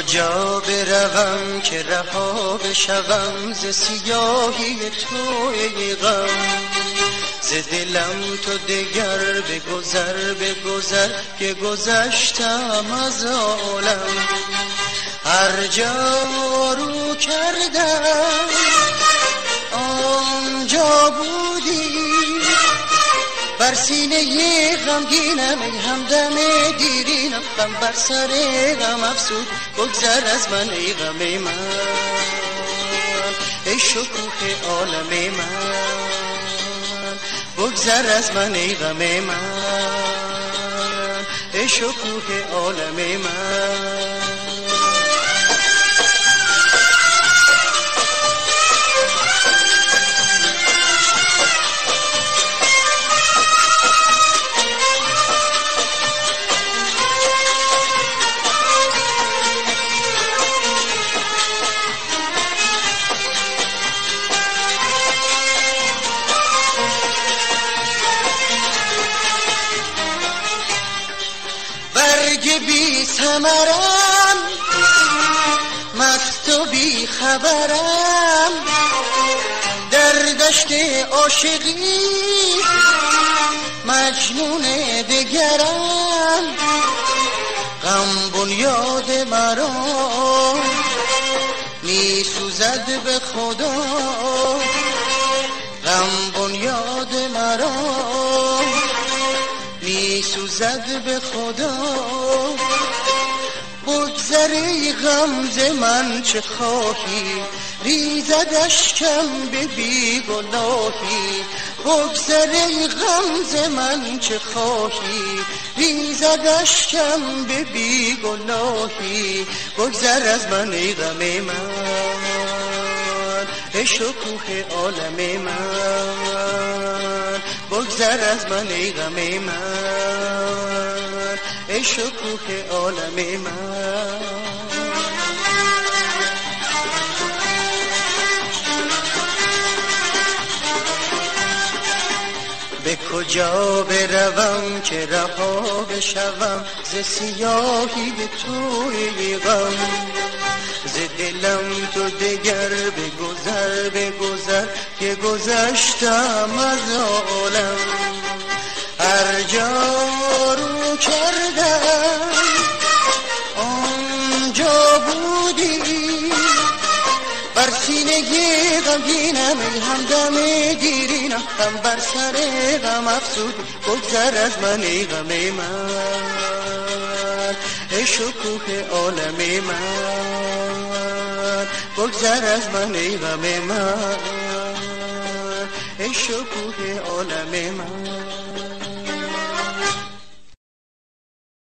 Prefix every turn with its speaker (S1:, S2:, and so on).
S1: کجا بروم که رها بشوم ز سیاهی توی غم، ز دلم تو دگر بگذر که گذشتم از عالم. هر جا رو کردم آنجا بودی، بر سینه غمگینم ای همدم دیرینم، غم بر سر غم افزود بگذر از من ای غم من، ای شکوه عالم من، بگذر از من ای غم من، ای شکوه عالم من. بی ثمرم مست و بی خبرم، در دشت عاشقی مجنون دگرم. غم بنیاد مرا می سوزد به خدا، غم بنیاد مرا می سوزد به خدا. بگذری غم ز من چه خواهی، ریزد اشکم به بی گناهی. بگذری غم ز من چه خواهی، ریزد اشکم به بی گناهی. بگذر از من ای غم من، ای شکوه عالم من، بگذر از من ای غم من، ای شکوه عالم من. به کجا بروم که رها بشوم ز سیاهی توی غم، ز دلم تو دگر بگذر که گذشتم از عالم. هر جا رو کردم آنجا بودی، بر سینه غمگینم ای همدم دیرینم، غم بر سر غم افزود بگذر از من ای غم من، ای شکوه عالم من، بگذر از من ای غم من، ای شکوه عالم من.